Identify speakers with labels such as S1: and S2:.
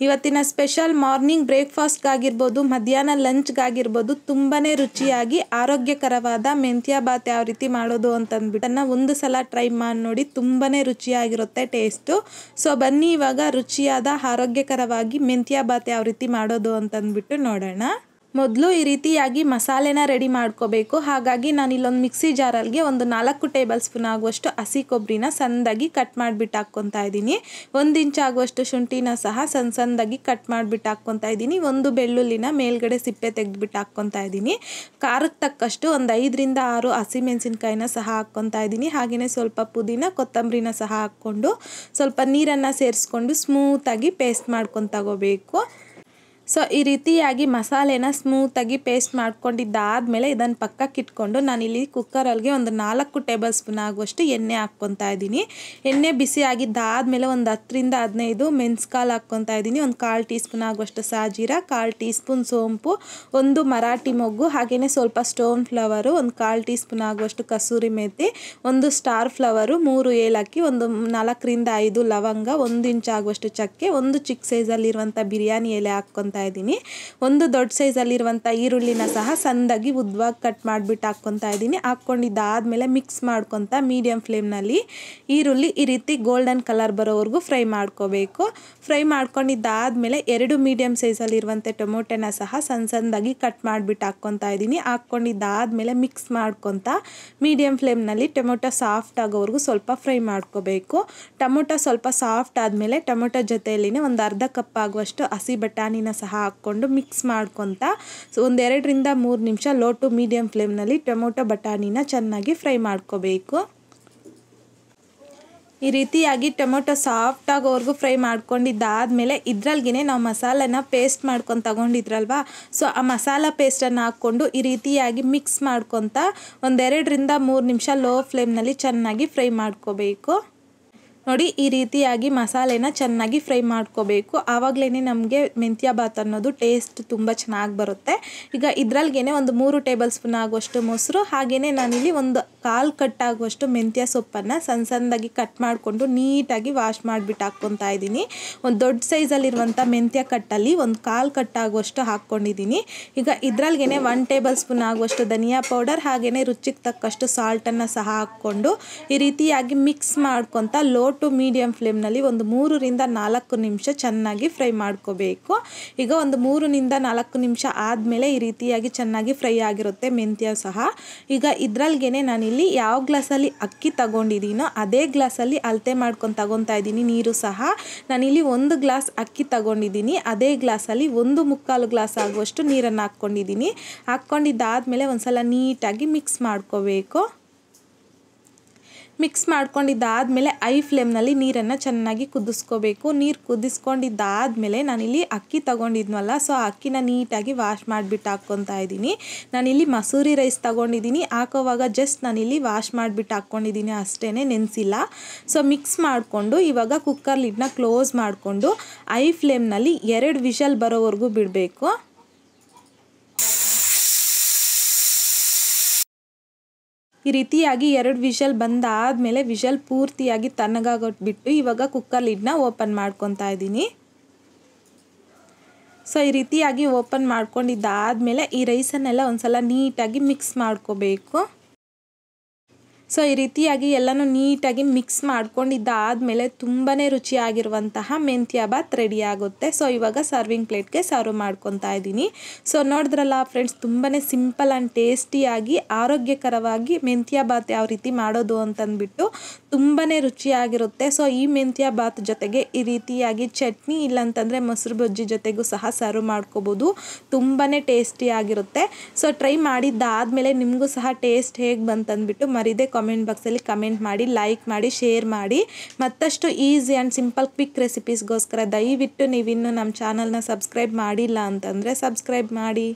S1: ಇವತ್ತಿನ special morning ಬ್ರೇಕ್ಫಾಸ್ಟ್ಗಾಗಿರ್ಬೋದು, ಮಧ್ಯಾಹ್ನ ಲಂಚ್ಗಾಗಿರ್ಬೋದು ತುಂಬಾನೇ ರುಚಿಯಾಗಿ ಆರೋಗ್ಯಕರವಾದ ಮೆಂತ್ಯ ಬಾತ್ ಯಾವ ರೀತಿ ಮಾಡೋದು ಅಂತಂದ್ಬಿಟ್ಟು ಒಂದು ಸಲ ಟ್ರೈ ಮಾಡಿ ನೋಡಿ. ತುಂಬಾನೇ ರುಚಿಯಾಗಿರುತ್ತೆ ಟೇಸ್ಟು. ಸೊ ಬನ್ನಿ ಇವಾಗ ರುಚಿಯಾದ ಆರೋಗ್ಯಕರವಾಗಿ ಮೆಂತ್ಯ ಬಾತ್ ಯಾವ ರೀತಿ ಮಾಡೋದು ಅಂತಂದ್ಬಿಟ್ಟು ನೋಡೋಣ. ಮೊದಲು ಈ ರೀತಿಯಾಗಿ ಮಸಾಲೆನ ರೆಡಿ ಮಾಡ್ಕೋಬೇಕು. ಹಾಗಾಗಿ ನಾನು ಇಲ್ಲೊಂದು ಮಿಕ್ಸಿ ಜಾರಲ್ಲಿ ಒಂದು 4 ಟೇಬಲ್ ಸ್ಪೂನ್ ಆಗುವಷ್ಟು ಹಸಿ ಕೊಬ್ಬರಿನ ಸಣ್ಣದಾಗಿ ಕಟ್ ಮಾಡಿಬಿಟ್ಟು ಹಾಕ್ಕೊತಾ ಇದ್ದೀನಿ. 1 ಇಂಚ್ ಆಗುವಷ್ಟು ಶುಂಠಿನ ಸಹ ಸಣ್ಣದಾಗಿ ಕಟ್ ಮಾಡಿಬಿಟ್ಟು ಹಾಕ್ಕೊತಾ ಇದ್ದೀನಿ. 1 ಬೆಳ್ಳುಳ್ಳಿನ ಮೇಲ್ಗಡೆ ಸಿಪ್ಪೆ ತೆಗೆದುಬಿಟ್ಟು ಹಾಕ್ಕೊತಾ ಇದ್ದೀನಿ. ಖಾರಕ್ಕೆ ತಕ್ಕಷ್ಟು ಒಂದು 5 ರಿಂದ 6 ಹಸಿಮೆಣಸಿನಕಾಯಿನ ಸಹ ಹಾಕ್ಕೊತಾ ಇದ್ದೀನಿ. ಹಾಗೆಯೇ ಸ್ವಲ್ಪ ಪುದೀನ ಕೊತ್ತಂಬರಿನ ಸಹ ಹಾಕ್ಕೊಂಡು ಸ್ವಲ್ಪ ನೀರನ್ನು ಸೇರಿಸ್ಕೊಂಡು ಸ್ಮೂತಾಗಿ ಪೇಸ್ಟ್ ಮಾಡ್ಕೊಂಡು ತಗೋಬೇಕು. ಸೊ ಈ ರೀತಿಯಾಗಿ ಮಸಾಲೆನ ಸ್ಮೂತಾಗಿ ಪೇಸ್ಟ್ ಮಾಡ್ಕೊಂಡಿದ್ದಾದಮೇಲೆ ಇದನ್ನು ಪಕ್ಕಕ್ಕೆ ಇಟ್ಕೊಂಡು ನಾನಿಲ್ಲಿ ಕುಕ್ಕರಲ್ಲಿ ಒಂದು 4 ಟೇಬಲ್ ಸ್ಪೂನ್ ಆಗುವಷ್ಟು ಎಣ್ಣೆ ಹಾಕ್ಕೊತಾ ಇದ್ದೀನಿ. ಎಣ್ಣೆ ಬಿಸಿ ಆಗಿದ್ದಾದಮೇಲೆ ಒಂದು 10 ರಿಂದ 15 ಮೆಣಸ್ಕಾಳು ಹಾಕ್ಕೊತಾ ಇದ್ದೀನಿ. ಒಂದು 1/4 ಟೀ ಸ್ಪೂನ್ ಆಗುವಷ್ಟು ಸಾಜೀರ, 1/4 ಟೀ ಸ್ಪೂನ್ ಸೋಂಪು, 1 ಮರಾಠಿ ಮೊಗ್ಗು, ಹಾಗೆಯೇ ಸ್ವಲ್ಪ ಸ್ಟೋನ್ ಫ್ಲವರು, ಒಂದು 1/4 ಟೀ ಸ್ಪೂನ್ ಆಗುವಷ್ಟು ಕಸೂರಿ ಮೇಥಿ, 1 ಸ್ಟಾರ್ ಫ್ಲವರು, 3 ಏಲಕ್ಕಿ, ಒಂದು 4 ರಿಂದ 5 ಲವಂಗ, 1 ಇಂಚ್ ಆಗುವಷ್ಟು ಚಕ್ಕೆ, 1 ಚಿಕ್ಕ ಸೈಜಲ್ಲಿರುವಂಥ ಬಿರಿಯಾನಿ ಎಲೆ ಹಾಕ್ಕೊತಾ ಇದ್ದೀನಿ. 1 ದೊಡ್ಡ ಸೈಜಲ್ಲಿರುವಂಥ ಈರುಳ್ಳಿನ ಸಹ ಸಣ್ಣದಾಗಿ ಉದ್ದವಾಗಿ ಕಟ್ ಮಾಡಿಬಿಟ್ಟು ಹಾಕ್ಕೊತಾ ಇದ್ದೀನಿ. ಹಾಕ್ಕೊಂಡಿದ್ದಾದಮೇಲೆ ಮಿಕ್ಸ್ ಮಾಡ್ಕೊತಾ ಮೀಡಿಯಂ ಫ್ಲೇಮ್ನಲ್ಲಿ ಈರುಳ್ಳಿ ಈ ರೀತಿ ಗೋಲ್ಡನ್ ಕಲರ್ ಬರೋವರೆಗೂ ಫ್ರೈ ಮಾಡ್ಕೋಬೇಕು. ಫ್ರೈ ಮಾಡ್ಕೊಂಡಿದ್ದಾದಮೇಲೆ 2 ಮೀಡಿಯಂ ಸೈಜಲ್ಲಿರುವಂಥ ಟೊಮೊಟೊನ ಸಹ ಸಣ್ಣದಾಗಿ ಕಟ್ ಮಾಡಿಬಿಟ್ಟು ಹಾಕ್ಕೊತಾ ಇದ್ದೀನಿ. ಹಾಕ್ಕೊಂಡಿದ್ದಾದಮೇಲೆ ಮಿಕ್ಸ್ ಮಾಡ್ಕೊತಾ ಮೀಡಿಯಂ ಫ್ಲೇಮ್ನಲ್ಲಿ ಟೊಮೊಟೊ ಸಾಫ್ಟ್ ಆಗೋವರೆಗೂ ಸ್ವಲ್ಪ ಫ್ರೈ ಮಾಡ್ಕೋಬೇಕು. ಟೊಮೊಟೊ ಸ್ವಲ್ಪ ಸಾಫ್ಟ್ ಆದಮೇಲೆ ಟೊಮೊಟೊ ಜೊತೆಯಲ್ಲಿನೇ ಒಂದು ಅರ್ಧ ಕಪ್ ಆಗುವಷ್ಟು ಹಸಿ ಬಟಾಣಿನ ಸಹ ಹಾಕ್ಕೊಂಡು ಮಿಕ್ಸ್ ಮಾಡ್ಕೊತಾ ಒಂದು 2 ರಿಂದ 3 ನಿಮಿಷ ಲೋ ಟು ಮೀಡಿಯಂ ಫ್ಲೇಮ್ನಲ್ಲಿ ಟೊಮೊಟೊ ಬಟಾಣಿನ ಚೆನ್ನಾಗಿ ಫ್ರೈ ಮಾಡ್ಕೋಬೇಕು. ಈ ರೀತಿಯಾಗಿ ಟೊಮೊಟೊ ಸಾಫ್ಟ್ ಆಗೋವರೆಗೂ ಫ್ರೈ ಮಾಡ್ಕೊಂಡಿದ್ದಾದಮೇಲೆ ಇದರಲ್ಲಿಗೆ ನಾವು ಮಸಾಲೆನ ಪೇಸ್ಟ್ ಮಾಡ್ಕೊಂಡು ತಗೊಂಡಿದ್ರಲ್ವಾ, ಸೊ ಆ ಮಸಾಲ ಪೇಸ್ಟನ್ನು ಹಾಕ್ಕೊಂಡು ಈ ರೀತಿಯಾಗಿ ಮಿಕ್ಸ್ ಮಾಡ್ಕೊತಾ ಒಂದು 2 ರಿಂದ 3 ನಿಮಿಷ ಲೋ ಫ್ಲೇಮ್ನಲ್ಲಿ ಚೆನ್ನಾಗಿ ಫ್ರೈ ಮಾಡ್ಕೋಬೇಕು. ನೋಡಿ ಈ ರೀತಿಯಾಗಿ ಮಸಾಲೆನ ಚೆನ್ನಾಗಿ ಫ್ರೈ ಮಾಡ್ಕೋಬೇಕು. ಆವಾಗಲೇ ನಮಗೆ ಮೆಂತ್ಯ ಬಾತ್ ಅನ್ನೋದು ಟೇಸ್ಟ್ ತುಂಬ ಚೆನ್ನಾಗಿ ಬರುತ್ತೆ. ಈಗ ಇದರಲ್ಲಿಗೆ ಒಂದು 3 ಟೇಬಲ್ ಸ್ಪೂನ್ ಆಗುವಷ್ಟು ಮೊಸರು, ಹಾಗೆಯೇ ನಾನಿಲ್ಲಿ ಒಂದು 1/4 ಕಟ್ ಆಗುವಷ್ಟು ಮೆಂತ್ಯ ಸೊಪ್ಪನ್ನು ಸಣ್ಣದಾಗಿ ಕಟ್ ಮಾಡಿಕೊಂಡು ನೀಟಾಗಿ ವಾಶ್ ಮಾಡಿಬಿಟ್ಟು ಹಾಕ್ಕೊತಾ ಇದ್ದೀನಿ. ಒಂದು ದೊಡ್ಡ ಸೈಜಲ್ಲಿರುವಂಥ ಮೆಂತ್ಯ ಕಟ್ಟಲ್ಲಿ ಒಂದು 1/4 ಕಟ್ ಆಗುವಷ್ಟು ಹಾಕ್ಕೊಂಡಿದ್ದೀನಿ. ಈಗ ಇದರಲ್ಲಿಗೆ 1 ಟೇಬಲ್ ಸ್ಪೂನ್ ಆಗುವಷ್ಟು ಧನಿಯಾ ಪೌಡರ್, ಹಾಗೆಯೇ ರುಚಿಗೆ ತಕ್ಕಷ್ಟು ಸಾಲ್ಟನ್ನು ಸಹ ಹಾಕ್ಕೊಂಡು ಈ ರೀತಿಯಾಗಿ ಮಿಕ್ಸ್ ಮಾಡ್ಕೊತಾ ಲೋ ಟು ಮೀಡಿಯಂ ಫ್ಲೇಮ್ನಲ್ಲಿ ಒಂದು 3 ರಿಂದ 4 ನಿಮಿಷ ಚೆನ್ನಾಗಿ ಫ್ರೈ ಮಾಡ್ಕೋಬೇಕು. ಈಗ ಒಂದು 3 ರಿಂದ 4 ನಿಮಿಷ ಆದಮೇಲೆ ಈ ರೀತಿಯಾಗಿ ಚೆನ್ನಾಗಿ ಫ್ರೈ ಆಗಿರುತ್ತೆ ಮೆಂತ್ಯ ಸಹ. ಈಗ ಇದರಲ್ಲಿಗೆ ನಾನಿಲ್ಲಿ ಯಾವ ಗ್ಲಾಸಲ್ಲಿ ಅಕ್ಕಿ ತಗೊಂಡಿದ್ದೀನೋ ಅದೇ ಗ್ಲಾಸಲ್ಲಿ ಅಳತೆ ಮಾಡ್ಕೊಂಡು ತಗೊತಾ ಇದ್ದೀನಿ. ನೀರು ಸಹ ನಾನಿಲ್ಲಿ 1 ಗ್ಲಾಸ್ ಅಕ್ಕಿ ತಗೊಂಡಿದ್ದೀನಿ, ಅದೇ ಗ್ಲಾಸಲ್ಲಿ 1/4 ಗ್ಲಾಸ್ ಆಗುವಷ್ಟು ನೀರನ್ನು ಹಾಕ್ಕೊಂಡಿದ್ದೀನಿ. ಹಾಕ್ಕೊಂಡಿದ್ದಾದಮೇಲೆ ಒಂದ್ಸಲ ನೀಟಾಗಿ ಮಿಕ್ಸ್ ಮಾಡ್ಕೋಬೇಕು. ಮಿಕ್ಸ್ ಮಾಡ್ಕೊಂಡಿದ್ದಾದಮೇಲೆ ಐ ಫ್ಲೇಮ್ನಲ್ಲಿ ನೀರನ್ನು ಚೆನ್ನಾಗಿ ಕುದಿಸ್ಕೋಬೇಕು. ನೀರು ಕುದಿಸ್ಕೊಂಡಿದ್ದಾದಮೇಲೆ ನಾನಿಲ್ಲಿ ಅಕ್ಕಿ ತಗೊಂಡಿದ್ನಲ್ಲ, ಸೊ ಆ ಅಕ್ಕಿನ ನೀಟಾಗಿ ವಾಶ್ ಮಾಡಿಬಿಟ್ಟು ಹಾಕ್ಕೊತಾ ಇದ್ದೀನಿ. ನಾನಿಲ್ಲಿ ಮಸೂರಿ ರೈಸ್ ತಗೊಂಡಿದ್ದೀನಿ. ಹಾಕೋವಾಗ ಜಸ್ಟ್ ನಾನಿಲ್ಲಿ ವಾಶ್ ಮಾಡಿಬಿಟ್ಟು ಹಾಕ್ಕೊಂಡಿದ್ದೀನಿ ಅಷ್ಟೇ, ನೆನೆಸಿಲ್ಲ. ಸೊ ಮಿಕ್ಸ್ ಮಾಡಿಕೊಂಡು ಇವಾಗ ಕುಕ್ಕರ್ ಲಿಡ್ನ ಕ್ಲೋಸ್ ಮಾಡಿಕೊಂಡು ಐ ಫ್ಲೇಮ್ನಲ್ಲಿ 2 ವಿಷಲ್ ಬರೋವರೆಗೂ ಬಿಡಬೇಕು. ಈ ರೀತಿಯಾಗಿ 2 ವಿಷಲ್ ಬಂದಾದಮೇಲೆ ವಿಷಲ್ ಪೂರ್ತಿಯಾಗಿ ತಣ್ಣಗಾಗೋಟ್ಬಿಟ್ಟು ಇವಾಗ ಕುಕ್ಕರ್ ಲಿಡ್ನ ಓಪನ್ ಮಾಡ್ಕೊತಾ ಇದ್ದೀನಿ. ಸೊ ಈ ರೀತಿಯಾಗಿ ಓಪನ್ ಮಾಡ್ಕೊಂಡಿದ್ದಾದಮೇಲೆ ಈ ರೈಸನ್ನೆಲ್ಲ ಒಂದ್ಸಲ ನೀಟಾಗಿ ಮಿಕ್ಸ್ ಮಾಡ್ಕೋಬೇಕು. ಸೊ ಈ ರೀತಿಯಾಗಿ ಎಲ್ಲನೂ ನೀಟಾಗಿ ಮಿಕ್ಸ್ ಮಾಡ್ಕೊಂಡಿದ್ದಾದಮೇಲೆ ತುಂಬಾ ರುಚಿಯಾಗಿರುವಂತಹ ಮೆಂತ್ಯ ಬಾತ್ ರೆಡಿ ಆಗುತ್ತೆ. ಸೊ ಇವಾಗ ಸರ್ವಿಂಗ್ ಪ್ಲೇಟ್ಗೆ ಸರ್ವ್ ಮಾಡ್ಕೊತಾ ಇದ್ದೀನಿ. ಸೊ ನೋಡಿದ್ರಲ್ಲ ಫ್ರೆಂಡ್ಸ್, ತುಂಬಾ ಸಿಂಪಲ್ ಆ್ಯಂಡ್ ಟೇಸ್ಟಿಯಾಗಿ ಆರೋಗ್ಯಕರವಾಗಿ ಮೆಂತ್ಯ ಬಾತ್ ಯಾವ ರೀತಿ ಮಾಡೋದು ಅಂತಂದ್ಬಿಟ್ಟು ತುಂಬಾ ರುಚಿಯಾಗಿರುತ್ತೆ. ಸೊ ಈ ಮೆಂತ್ಯ ಬಾತ್ ಜೊತೆಗೆ ಈ ರೀತಿಯಾಗಿ ಚಟ್ನಿ ಇಲ್ಲಾಂತಂದರೆ ಮೊಸರು ಬಜ್ಜಿ ಜೊತೆಗೂ ಸಹ ಸರ್ವ್ ಮಾಡ್ಕೋಬೋದು. ತುಂಬಾ ಟೇಸ್ಟಿಯಾಗಿರುತ್ತೆ. ಸೊ ಟ್ರೈ ಮಾಡಿದ್ದಾದಮೇಲೆ ನಿಮಗೂ ಸಹ ಟೇಸ್ಟ್ ಹೇಗೆ ಬಂತಂದ್ಬಿಟ್ಟು ಮರಿದೇ ಕಾಮೆಂಟ್ ಬಾಕ್ಸಲ್ಲಿ ಕಮೆಂಟ್ ಮಾಡಿ, ಲೈಕ್ ಮಾಡಿ, ಶೇರ್ ಮಾಡಿ. ಮತ್ತಷ್ಟು ಈಸಿ ಆ್ಯಂಡ್ ಸಿಂಪಲ್ ಕ್ವಿಕ್ ರೆಸಿಪೀಸ್ಗೋಸ್ಕರ ದಯವಿಟ್ಟು ನೀವಿನ್ನೂ ನಮ್ಮ ಚಾನಲ್ನ ಸಬ್ಸ್ಕ್ರೈಬ್ ಮಾಡಿಲ್ಲ ಅಂತಂದರೆ ಸಬ್ಸ್ಕ್ರೈಬ್ ಮಾಡಿ.